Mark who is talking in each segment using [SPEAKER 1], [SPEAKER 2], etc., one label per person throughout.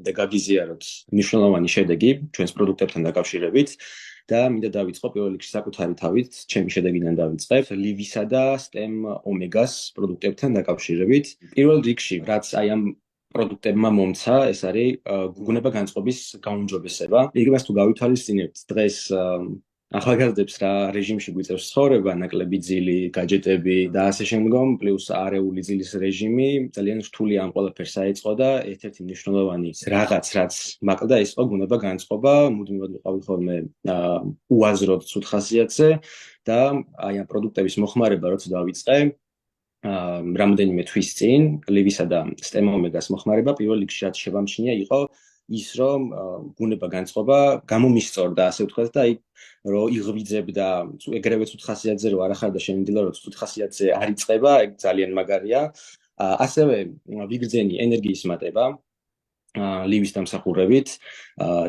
[SPEAKER 1] და გაგიზიაროთ მნიშვნელოვანი შედეგი ჩვენს პროდუქტებთან დაკავშირებით და მინდა დავიწყო პირველ რიგში საკუთარი თავით, ჩემი შედეგიდან დავიწყებ ლივისა და STEM ომეგას პროდუქტებთან დაკავშირებით. პირველ რიგში, რაც აი ამ პროდუქტებმა მომცა, ეს არის გუგუნება განწყობის გაუმჯობესება. იგივეს თუ გავითვალისწინებთ დღეს ახალგაზრდებს რა რეჟიმში გვიწევს ცხოვრება, ნაკლები ძილი, გაჯეტები და ასე შემდგომ, პლუს არეული ძილის რეჟიმი, ძალიან რთული ამ ყველაფერს აეწყო და ერთ-ერთი მნიშვნელოვანი რაღაც, რაც მაკლდა, ის იყო გუგუნება განწყობა, მუდმივად ვიყავი ხოლმე უაზროდ ცუდ ხასიათზე და აი ამ პროდუქტების მოხმარება როცა დავიწყე, რამდენიმე თვის წინ, ლივისა და STEM ომეგას მოხმარება პირველ რიგში რაც შევამჩნია იყო ის რომ გუგუნება განწყობა გამომისწორდა ასე ვთქვათ და აი რომ იღვიძებდა ეგრევე ცუდ ხასიათზე რომ არ ახარდა შემიძლია რომ ცუდ ხასიათზე არ იწყება, ეგ ძალიან მაგარია. ასევე ვიგრძენი ენერგიის მატება ლივის დამსახურებით,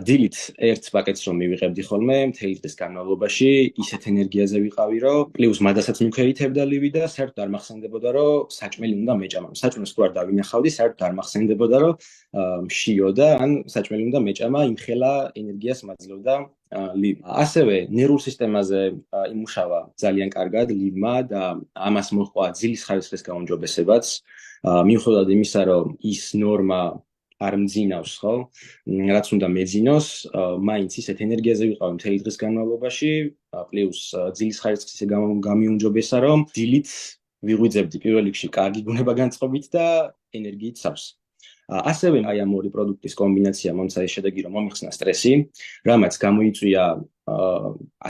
[SPEAKER 1] დილით ერთ პაკეტს რომ მივიღებდი ხოლმე, მთელი დღის განმავლობაში ისეთ ენერგიაზე ვიყავი, რომ პლუს მადასაც მივქეითებდა ლივი და საერთოდ არ მახსენდებოდა, რომ საჭმელი უნდა მეჭამა. საჭმელს თუ არ დავინახავდი, საერთოდ არ მახსენდებოდა, რომ მშიოდა, ან საჭმელი უნდა მეჭამა, იმხელა ენერგიას მაძლევდა ლივი. ასევე ნერვულ სისტემაზე იმუშავა ძალიან კარგად ლივმა და ამას მოჰყვა ძილის ხარისხის გაუმჯობესებაც. მიუხედავად იმისა, რომ ის ნორმა არ მძინავს, ხო? რაც უნდა მეძინოს, მაინც ისეთ ენერგიაზე ვიყავი მთელი დღის განმავლობაში, პლუს ძილის ხარისხი ისე გამიუმჯობესა, რომ დილით ვიღვიძებდი პირველ რიგში კარგი გუგუნება განწყობით და ენერგიით სავს. ასევე აი ამ ორი პროდუქტის კომბინაცია მომცა ეს შედეგი, რომ მომიხსნა სტრესი, რამაც გამოიწვია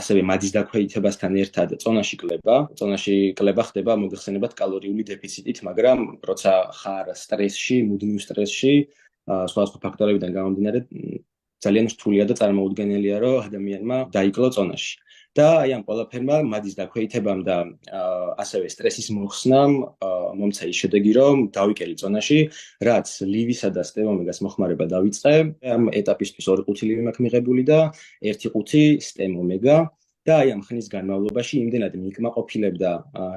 [SPEAKER 1] ასევე მადის დაქვეითებასთან ერთად წონაში კლება. წონაში კლება ხდება მოგეხსენებათ კალორიული დეფიციტით, მაგრამ როცა ხარ სტრესში, მუდმივ სტრესში, სხვადასხვა ფაქტორებიდან გამომდინარე, ძალიან რთულია და წარმოუდგენელია, რომ ადამიანმა დაიკლო წონაში. და აი ამ ყველაფერმა მადის დაქვეითებამ და ასევე სტრესის მოხსნამ მომცა ის შედეგი, რომ დავიკელი წონაში, რაც ლივისა და STEM ომეგას მოხმარება დავიწყე. ამ ეტაპისთვის 2 ყუთი ლივი მაქვს მიღებული და 1 ყუთი STEM ომეგა. და აი ამ ხნის განმავლობაში იმდენად მიკმაყოფილებდა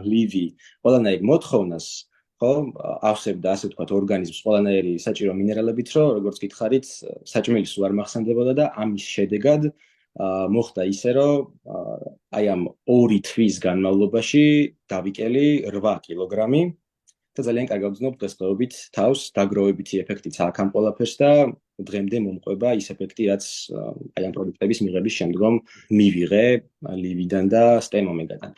[SPEAKER 1] ლივი ყველანაირ მოთხოვნას, ხო, ავსებდა ასე ვთქვათ ორგანიზმს ყველანაირი საჭირო მინერალებით, რომ როგორც გითხარით, საჭმელის უარ მახსენდებოდა და ამის შედეგად მოხდა ისე, რომ აი ამ 2 თვის განმავლობაში დავიკელი 8 კილოგრამი და ძალიან კარგად ვძნობ დღესდღეობით თავს, დაგროვებითი ეფექტიც აქვს ამ ყველაფერს და დღემდე მომყვება ის ეფექტი, რაც აი ამ პროდუქტების მიღების შემდგომ მივიღე ლივიდან და STEM ომეგიდან.